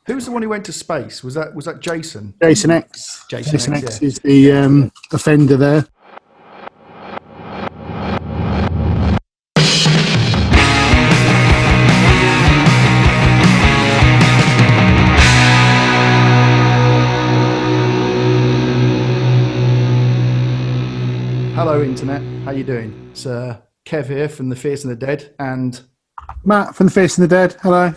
Who was the one who went to space? Was that Jason? Jason X. Jason X, X yeah. is the offender there. Hello, Internet. How you doing? It's Kev here from The Fierce and the Dead, and Matt from The Fierce and the Dead. Hello.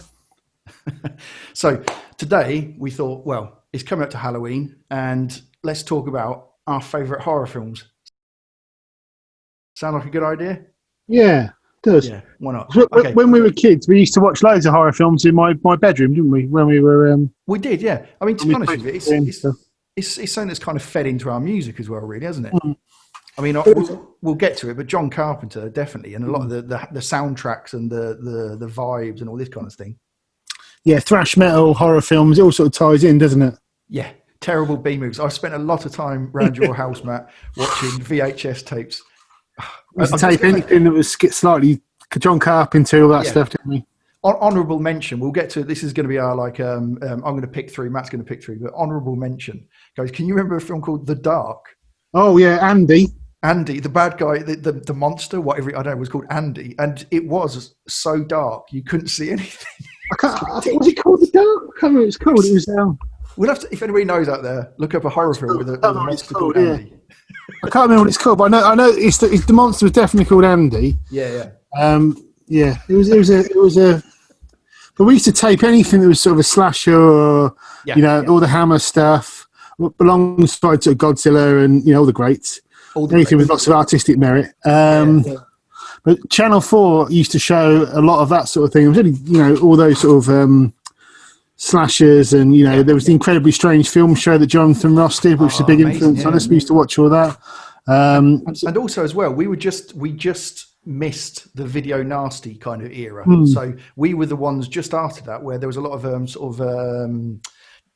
so today we thought, well, it's coming up to Halloween, and let's talk about our favourite horror films. Sound like a good idea? Yeah, it does. Yeah, why not? Okay. When we were kids, we used to watch loads of horror films in my bedroom, didn't we? When we were. We did, yeah. I mean, to be honest with you, it's something that's kind of fed into our music as well, really, hasn't it? Mm. I mean, we'll get to it, but John Carpenter definitely, and a lot of the soundtracks and the vibes and all this kind of thing. Yeah, thrash metal, horror films, it all sort of ties in, doesn't it? Yeah, terrible B movies. I've spent a lot of time around your house, Matt, watching VHS tapes. We used to tape anything that was slightly John Carpenter, all that stuff, didn't we? Honourable mention. We'll get to this. Is going to be our I'm going to pick three. Matt's going to pick three, but honourable mention, guys. Can you remember a film called The Dark? Oh yeah, Andy, the bad guy, the monster, whatever, I don't know, it was called Andy. And it was so dark, you couldn't see anything. Was it called The Dark? I can't remember what it's called. It was We'll have to, if anybody knows out there, look up a horror film with a monster called Andy. I can't remember what it's called, but I know the monster was definitely called Andy. Yeah. Yeah, it was a. But we used to tape anything that was sort of a slasher or, all the Hammer stuff, alongside sort of Godzilla and, all the greats. Anything with lots of artistic merit. But Channel 4 used to show a lot of that sort of thing. It was really, all those sort of slashers and, there was the Incredibly Strange Film Show that Jonathan Ross did, which was a big influence on us. We used to watch all that. And also as well, we just missed the video nasty kind of era. So we were the ones just after that where there was a lot of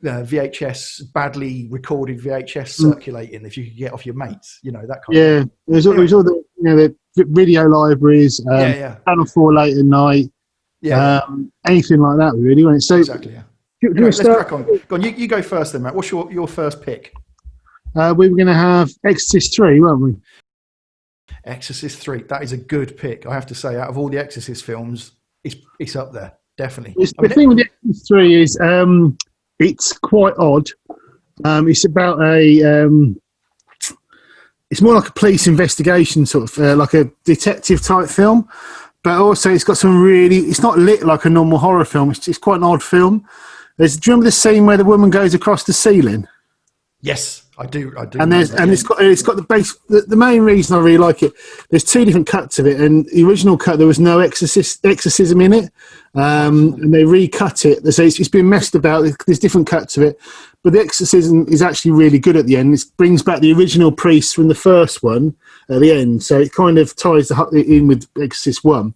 VHS, badly recorded VHS circulating. If you could get off your mates, that kind of thing. There's all the the video libraries, Channel 4 late at night, anything like that really, wasn't it? So exactly. Yeah. Anyway, let's crack on. Go on, you go first then, Matt. What's your first pick? We were going to have Exorcist 3, weren't we? Exorcist 3. That is a good pick, I have to say. Out of all the Exorcist films, it's up there, definitely. The thing with Exorcist 3 is it's quite odd. It's about it's more like a police investigation, sort of like a detective type film, but also it's got some it's not lit like a normal horror film. It's quite an odd film. Do you remember the scene where the woman goes across the ceiling? Yes, I do. And it's got the base. The main reason I really like it, there's two different cuts of it, and the original cut there was no exorcism in it, and they recut it. So it's been messed about. There's different cuts of it, but the exorcism is actually really good at the end. It brings back the original priest from the first one at the end, so it kind of ties in with Exorcist 1.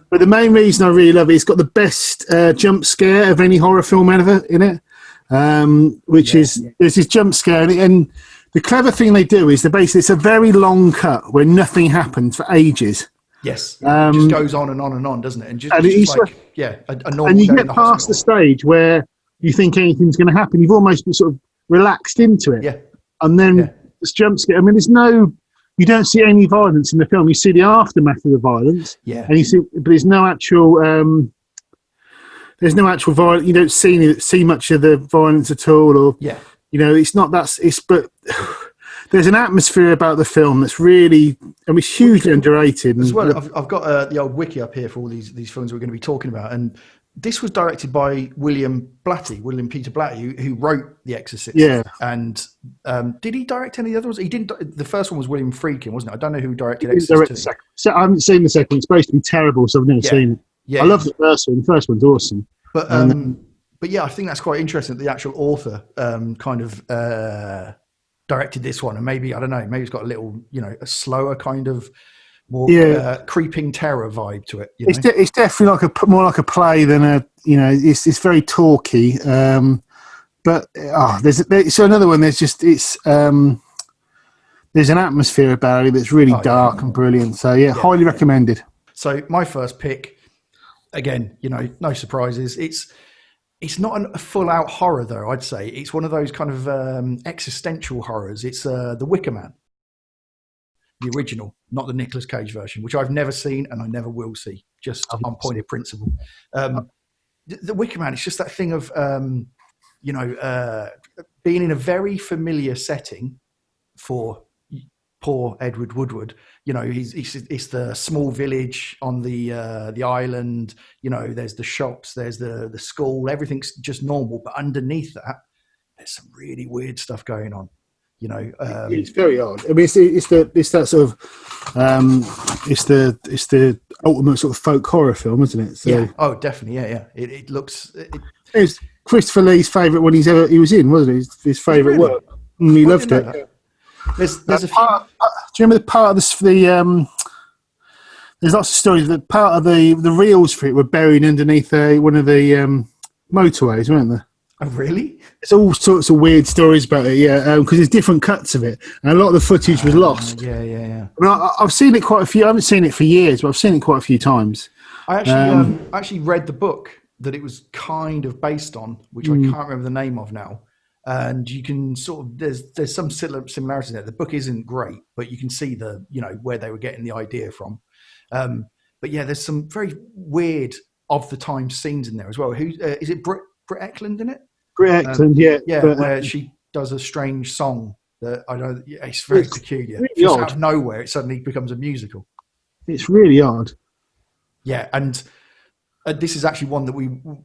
But the main reason I really love it, it's got the best jump scare of any horror film ever in it. There's this jump scare, and the clever thing they do is it's a very long cut where nothing happens for ages. Yes, it just goes on and on and on, doesn't it? And a normal. And you get past the stage where you think anything's going to happen. You've almost been sort of relaxed into it, and then this jump scare. I mean, you don't see any violence in the film. You see the aftermath of the violence, and but there's no actual. There's no actual violence. You don't see much of the violence at all, or it's not that. But there's an atmosphere about the film that's really, it's hugely underrated. As well, I've got the old wiki up here for all these films we're going to be talking about, and this was directed by William Peter Blatty, who wrote The Exorcist. Yeah, and did he direct any other ones? He didn't. The first one was William Friedkin, wasn't it? I don't know who directed Exorcist 2. So I haven't seen the second. It's supposed to be terrible, so I've never seen it. Yeah, I love the first one. The first one's awesome. But I think that's quite interesting that the actual author kind of directed this one, and maybe, I don't know, maybe it's got a little, a slower kind of more creeping terror vibe to it. It's definitely more like a play than it's very talky. But there's another one. There's an atmosphere about it that's really dark and brilliant. So highly recommended. So my first pick. Again, no surprises. It's not a full-out horror, though. I'd say it's one of those kind of existential horrors. It's the Wicker Man, the original, not the Nicolas Cage version, which I've never seen and I never will see. Just on point of principle. The Wicker Man. It's just that thing of being in a very familiar setting for poor Edward Woodward. It's the small village on the island. There's the shops, there's the school, everything's just normal. But underneath that, there's some really weird stuff going on. It's very odd. I mean, it's that sort of it's the ultimate sort of folk horror film, isn't it? So, yeah. Oh, definitely. Yeah. It looks. It's Christopher Lee's favourite one he was in, wasn't it? His favourite really? work. He loved it. That. There's a part, do you remember the part of the there's lots of stories that part of the reels for it were buried underneath one of the motorways, weren't there? Oh, really? There's all sorts of weird stories about it, yeah, because there's different cuts of it, and a lot of the footage was lost. Yeah. I mean, I've seen it quite a few. I haven't seen it for years, but I've seen it quite a few times. I actually read the book that it was kind of based on, which I can't remember the name of now. And you can sort of there's some similarities there. The book isn't great, but you can see where they were getting the idea from. But yeah, there's some very weird of the time scenes in there as well. Who is it? Britt Eklund in it? Britt Eklund, yeah, but, where she does a strange song that I know. Yeah, it's very peculiar. Really just odd. out of nowhere, it suddenly becomes a musical. It's really odd. Yeah, and this is actually one that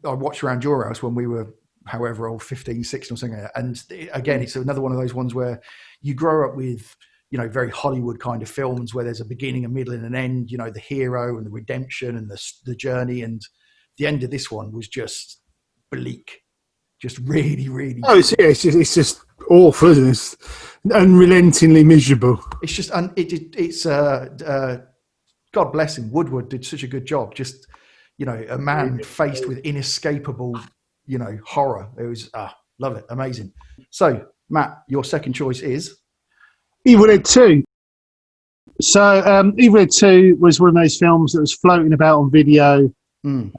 I watched around your house when we were however old, 15, 16 or something. And again, it's another one of those ones where you grow up with, very Hollywood kind of films where there's a beginning, a middle and an end, the hero and the redemption and the journey. And the end of this one was just bleak, just really, really. Oh, it's just awful, isn't it? It's unrelentingly miserable. It's just, God bless him. Woodward did such a good job. Just, a man faced with inescapable horror. It was love it, amazing. So, Matt, your second choice is Evildoer II. So, Evildoer II was one of those films that was floating about on video, end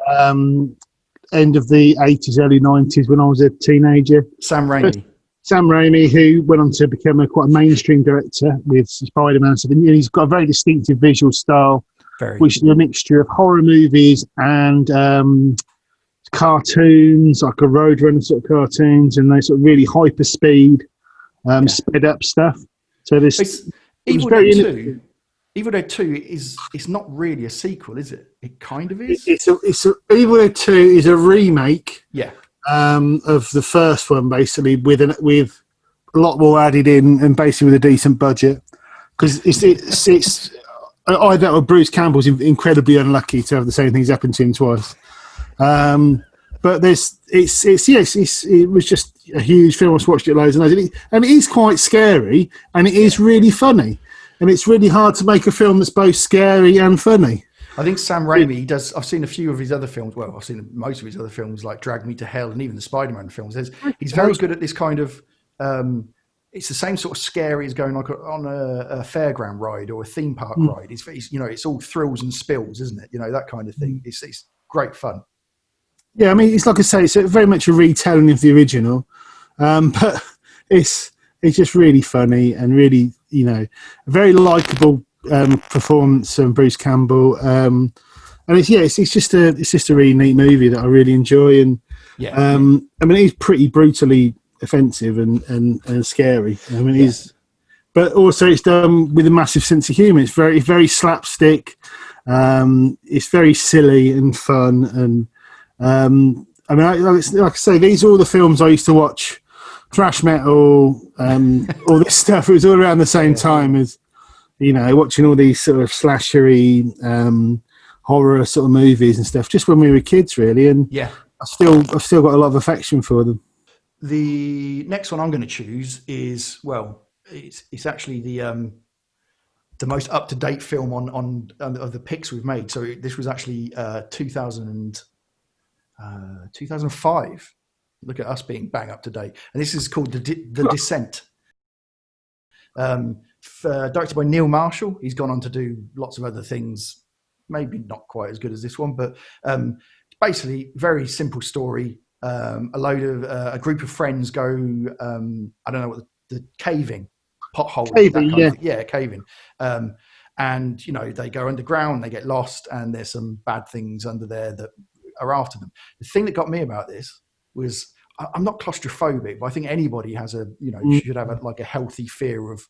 of the 80s, early 90s when I was a teenager. Sam Raimi, who went on to become quite a mainstream director with Spider-Man and stuff. And he's got a very distinctive visual style, which is a mixture of horror movies and cartoons, like a Roadrunner sort of cartoons, and those sort of really hyper speed, sped up stuff. So this Evildoer II is not really a sequel, is it? It kind of is. Evildoer II is a remake. Yeah. Of the first one, basically with a lot more added in, and basically with a decent budget, because it's either or Bruce Campbell's incredibly unlucky to have the same things happen to him twice. But it was just a huge film. I've watched it loads and loads, and it is quite scary, and it is really funny, and it's really hard to make a film that's both scary and funny. I think Sam Raimi does. I've seen a few of his other films. Well, I've seen most of his other films, like Drag Me to Hell and even the Spider-Man films. He's very good at this kind of. It's the same sort of scary as going like on a fairground ride or a theme park ride. It's all thrills and spills, isn't it? That kind of thing. It's great fun. Yeah, I mean, it's like I say, it's very much a retelling of the original, but it's just really funny and really, a very likable performance from Bruce Campbell, and it's just a really neat movie that I really enjoy, and I mean, it's pretty brutally offensive and scary. I mean, but also it's done with a massive sense of humour. It's very slapstick. It's very silly and fun, and I mean, like I say, these are all the films I used to watch. Thrash metal, all this stuff. It was all around the same time as, watching all these sort of slashery, horror sort of movies and stuff. Just when we were kids, really. And I've still got a lot of affection for them. The next one I'm going to choose is, well, it's actually the most up to date film on of the picks we've made. So this was actually 2005. Look at us being bang up to date. And this is called The Descent. Directed by Neil Marshall. He's gone on to do lots of other things, maybe not quite as good as this one, but basically very simple story. a group of friends go, I don't know what the caving, potholing, that Caving, kind yeah. of thing. Yeah, caving. And they go underground, they get lost, and there's some bad things under there that are after them. The thing that got me about this was, I'm not claustrophobic, but I think anybody has should have a healthy fear of,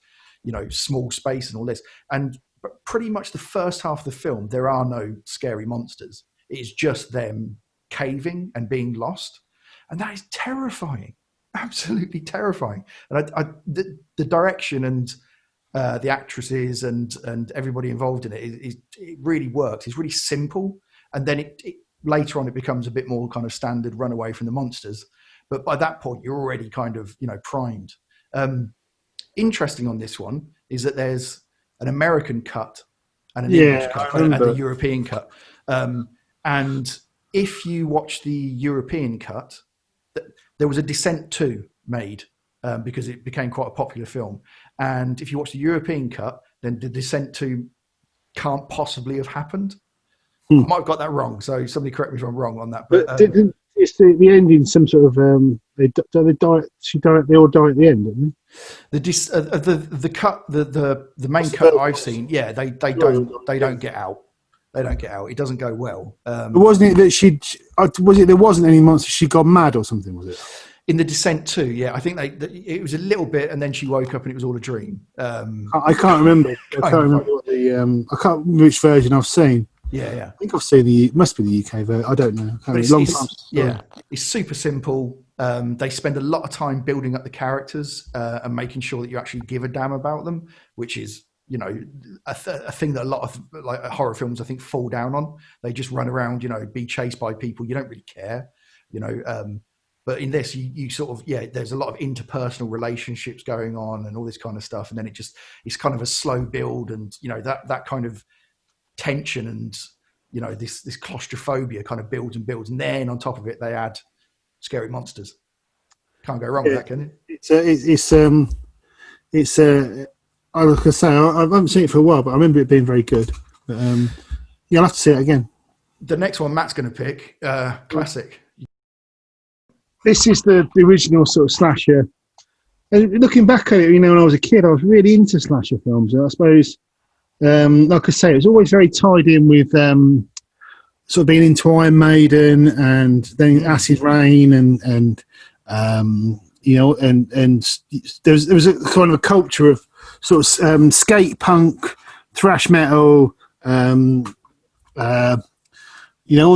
small space and all this. And pretty much the first half of the film, there are no scary monsters. It's just them caving and being lost, and that is terrifying, absolutely terrifying. And the direction and the actresses and everybody involved in it really works. It's really simple, and then it later on it becomes a bit more kind of standard, run away from the monsters. But by that point, you're already kind of primed. Interesting on this one is that there's an American cut and an English cut and the European cut. And if you watch the European cut, there was a Descent 2 made because it became quite a popular film. And if you watch the European cut, then the Descent 2 can't possibly have happened. I might have got that wrong, so somebody correct me if I'm wrong on that. But didn't the ending some sort of they die? They all die at the end, don't they? The cut, the main cut I've seen, yeah, they don't get out. They don't get out. It doesn't go well. But wasn't it that there wasn't any monster? She got mad or something, was it? In the Descent 2, yeah, I think it was a little bit, and then she woke up and it was all a dream. I can't remember. I can't remember which version I've seen. Yeah. I think I've seen it must be the UK version. I don't know. It's super simple. They spend a lot of time building up the characters and making sure that you actually give a damn about them, which is a thing that a lot of horror films I think fall down on. They just run around, be chased by people. You don't really care, But in this, you sort of, there's a lot of interpersonal relationships going on and all this kind of stuff. And then it's kind of a slow build, and, that kind of tension and, this claustrophobia kind of builds and builds. And then on top of it, they add scary monsters. Can't go wrong with that, can you? Like I say, I haven't seen it for a while, but I remember it being very good. But, I'll have to see it again. The next one Matt's going to pick, classic. This is the original sort of slasher. And looking back at it, when I was a kid, I was really into slasher films. And I suppose, like I say, it was always very tied in with sort of being into Iron Maiden and then Acid Rain and there was a kind of a culture of sort of skate punk, thrash metal, all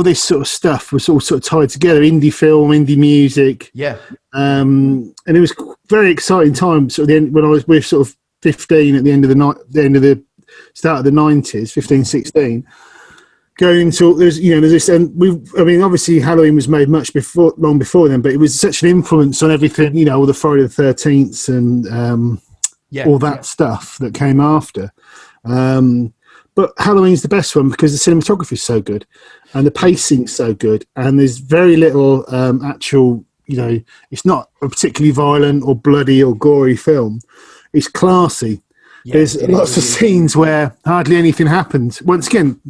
this sort of stuff was all sort of tied together. Indie film, indie music, and it was a very exciting time. Sort of the end, when I was with sort of 15 at the end of the start of the 90s, 15, 16. Going into there's this, and obviously Halloween was made long before then, but it was such an influence on everything, all the Friday the 13th and all that stuff that came after. But Halloween's the best one because the cinematography is so good and the pacing's so good, and there's very little actual, it's not a particularly violent or bloody or gory film. It's classy. There's lots of scenes where hardly anything happens. Once again,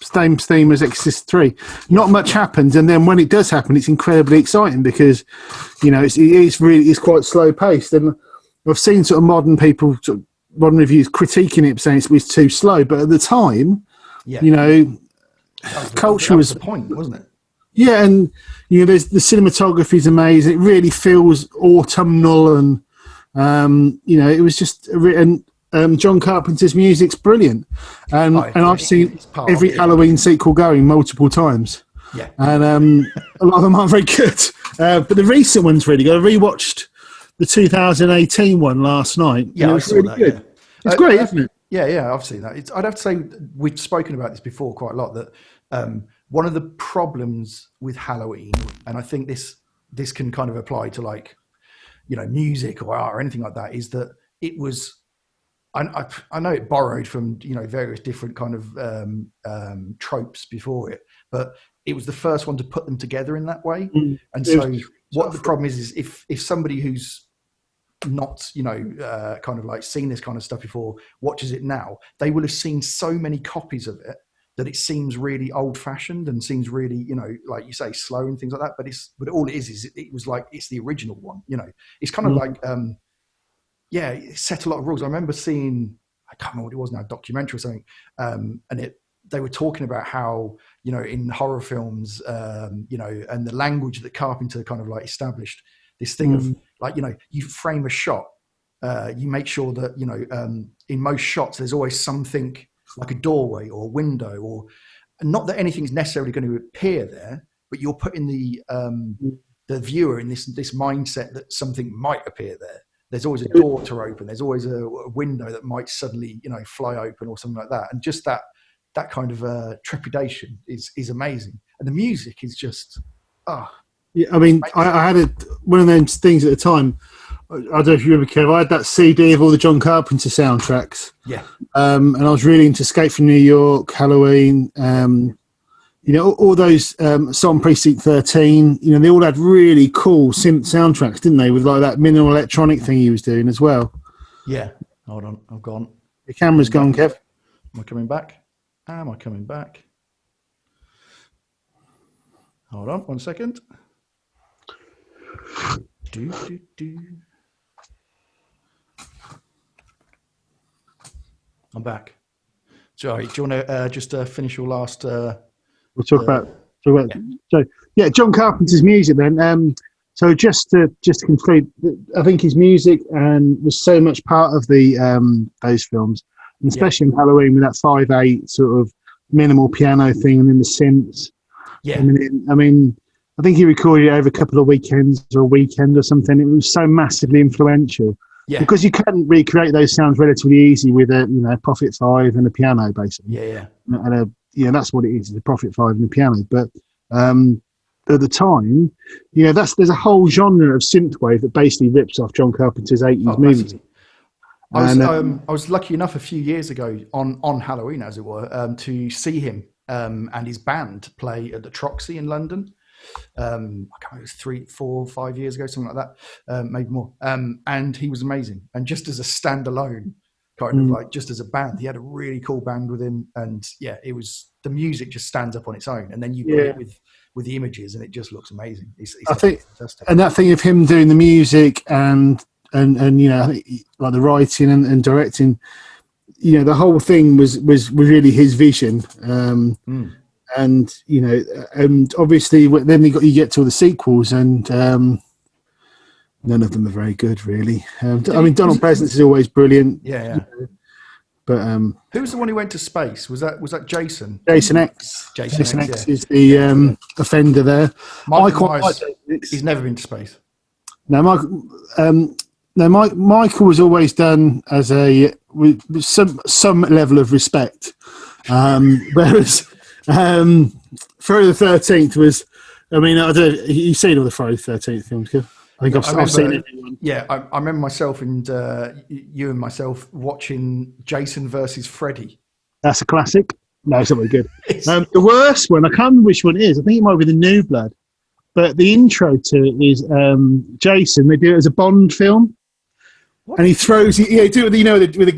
same theme as Exorcist 3. Not much happens, and then when it does happen, it's incredibly exciting because, it's quite slow paced. And I've seen sort of modern reviews critiquing it, saying it's too slow. But at the time, culture was the point, wasn't it? Yeah, and there's the cinematography is amazing. It really feels autumnal, and it was just John Carpenter's music's brilliant, and I've seen every Halloween sequel going multiple times. Yeah, and a lot of them aren't very good, but the recent one's really good. I rewatched the 2018 one last night. Yeah, I saw really that. Good. Yeah. It's great, isn't it? Yeah, I've seen that. I'd have to say we've spoken about this before quite a lot. That one of the problems with Halloween, and I think this can kind of apply to music or art or anything like that, is that it was. I know it borrowed from various different kind of tropes before it, but it was the first one to put them together in that way. And so what the problem is if somebody who's not kind of seen this kind of stuff before watches it now, they will have seen so many copies of it that it seems really old fashioned and seems really, like you say, slow and things like that. But all it is it was like, it's the original one, it's kind of like, it set a lot of rules. I remember seeing, I can't remember what it was now, a documentary or something. And they were talking about how, in horror films, and the language that Carpenter kind of like established, this thing of like, you frame a shot, you make sure that, in most shots, there's always something like a doorway or a window, or not that anything's necessarily going to appear there, but you're putting the viewer in this mindset that something might appear there. There's always a door to open. There's always a window that might suddenly, fly open or something like that. And just that kind of trepidation is amazing. And the music is just, Yeah, I mean, I had one of those things at the time. I don't know if you remember, Kev. I had that CD of all the John Carpenter soundtracks. Yeah. And I was really into Escape from New York, Halloween, all those Song Precinct 13. They all had really cool synth soundtracks, didn't they? With like that minimal electronic thing he was doing as well. Yeah. Hold on. I've gone. The camera's gone, Kev. Am I coming back? Hold on 1 second. I'm back. Sorry, do you want to just finish your last... We'll talk about. So, John Carpenter's music then. So just to conclude, I think his music was so much part of the those films, and especially in Halloween with that 5/8 sort of minimal piano thing and then the synths. Yeah. I mean, I think he recorded it over a couple of weekends or a weekend or something. It was so massively influential. Yeah. Because you couldn't recreate those sounds relatively easy with a Prophet 5 and a piano, basically. Yeah. And that's what it is, the Prophet 5 and the piano. But at the time, there's a whole genre of synthwave that basically rips off John Carpenter's 80s movies. I was lucky enough a few years ago on Halloween, as it were, to see him and his band play at the Troxy in London. I can't remember, it was 3, 4, 5 years ago, something like that, maybe more. And he was amazing. And just as a standalone, kind of like just as a band, he had a really cool band with him. And it was, the music just stands up on its own. And then you put it with the images, and it just looks amazing. I think fantastic. And that thing of him doing the music and I think like the writing and directing, the whole thing was really his vision. And and obviously then you get to all the sequels, and none of them are very good, really. Donald Pleasance is always brilliant. Yeah. But who was the one who went to space? Was that Jason? Jason X. Jason X is the offender there. Michael Myers, he's never been to space. No, Michael was always done as with some level of respect, whereas Friday the 13th was. I don't know. You've seen all the Friday the 13th films, Kev? I think I've seen everyone. Yeah, I remember myself and you and myself watching Jason versus Freddy. That's a classic. No, it's not very good. The worst one, I can't remember which one it is. I think it might be The New Blood. But the intro to it is Jason. They do it as a Bond film. What? And he throws, do it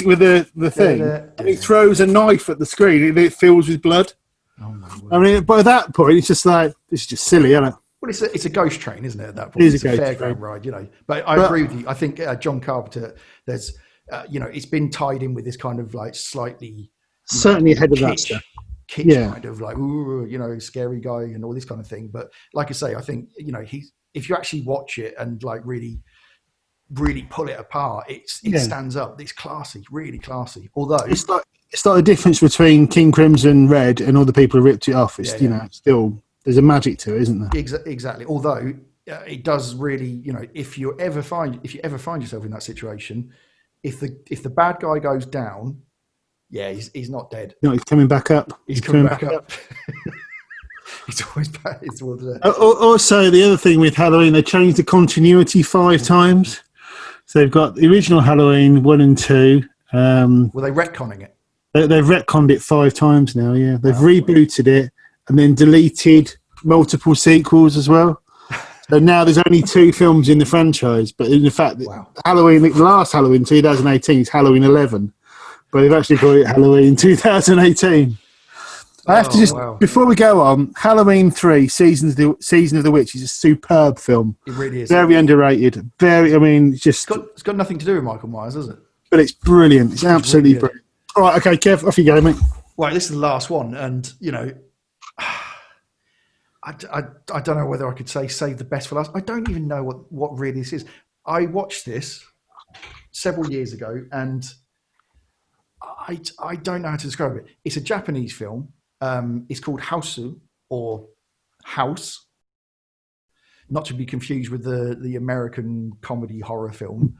with the thing. And he throws a knife at the screen and it fills with blood. Oh my word. By that point, it's just like, this is just silly, isn't it? Well, it's a ghost train, isn't it, at that point? It's a fairground ride, But I agree with you. I think John Carpenter, there's, it's been tied in with this kind of like slightly... Certainly ahead of that stuff. Kitsch kind of like, ooh, scary guy and all this kind of thing. But like I say, I think, if you actually watch it and like really, really pull it apart, it stands up. It's classy, really classy. Although... It's like the difference between King Crimson Red and all the people who ripped it off. It's, still... There's a magic to it, isn't there? Exactly. Although it does really, if you ever find yourself in that situation, if the bad guy goes down, he's not dead. No, he's coming back up. He's coming back up. He's always back. Also, the other thing with Halloween, they changed the continuity 5 times. So they've got the original Halloween 1 and 2. Were they retconning it? They've retconned it 5 times now. Yeah, they've rebooted it. And then deleted multiple sequels as well. So now there's only 2 films in the franchise. But in fact, Halloween, the last Halloween, 2018, is Halloween 11. But they've actually called it Halloween 2018. I have to just before we go on, Halloween 3, Season of the Witch is a superb film. It really is. Very underrated. Very, I mean, just it's got nothing to do with Michael Myers, has it? But it's brilliant. It's absolutely really brilliant. All right, okay, Kev, off you go, mate. Well, this is the last one, and you know, I don't know whether I could say save the best for last. I don't even know what really this is. I watched this several years ago, and I don't know how to describe it. It's a Japanese film. It's called Hausu, or House, not to be confused with the American comedy horror film.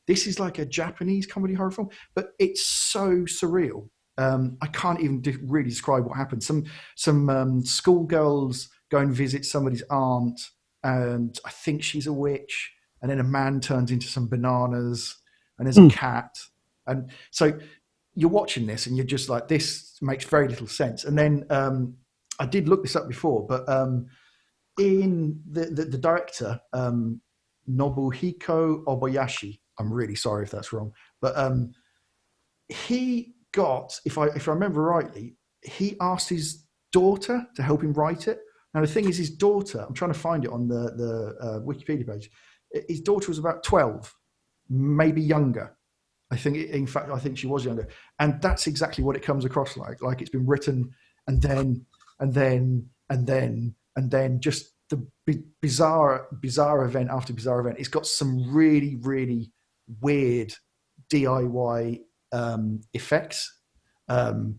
This is like a Japanese comedy horror film, but it's so surreal. I can't even really describe what happened. Some schoolgirls go and visit somebody's aunt, and I think she's a witch, and then a man turns into some bananas, and there's a cat. And so you're watching this and you're just like, this makes very little sense. And then I did look this up before, but in the director, Nobuhiko Obayashi, I'm really sorry if that's wrong, but he got, if I remember rightly, he asked his daughter to help him write it. Now the thing is, his daughter, I'm trying to find it on the Wikipedia page, his daughter was about 12, maybe younger. I think she was younger, and that's exactly what it comes across like. Like it's been written, and then just the bizarre event after bizarre event. It's got some really, really weird DIY effects. It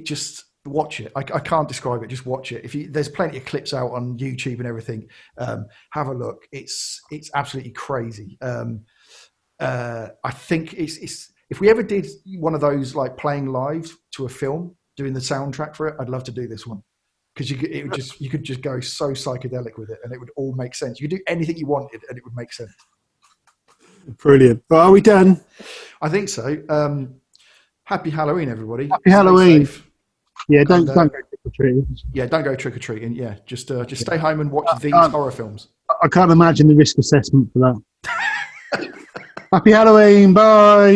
just watch it. I can't describe it. Just watch it. There's plenty of clips out on YouTube and everything. Have a look. It's absolutely crazy. I think it's if we ever did one of those like playing live to a film, doing the soundtrack for it, I'd love to do this one, because you could just go so psychedelic with it and it would all make sense. You could do anything you wanted and it would make sense. Brilliant. Well, are we done? I think so. Happy Halloween, everybody. Happy Halloween. Yeah, don't go trick or treating. Yeah, don't go trick or treating. Yeah, just stay home and watch these horror films. I can't imagine the risk assessment for that. Happy Halloween. Bye.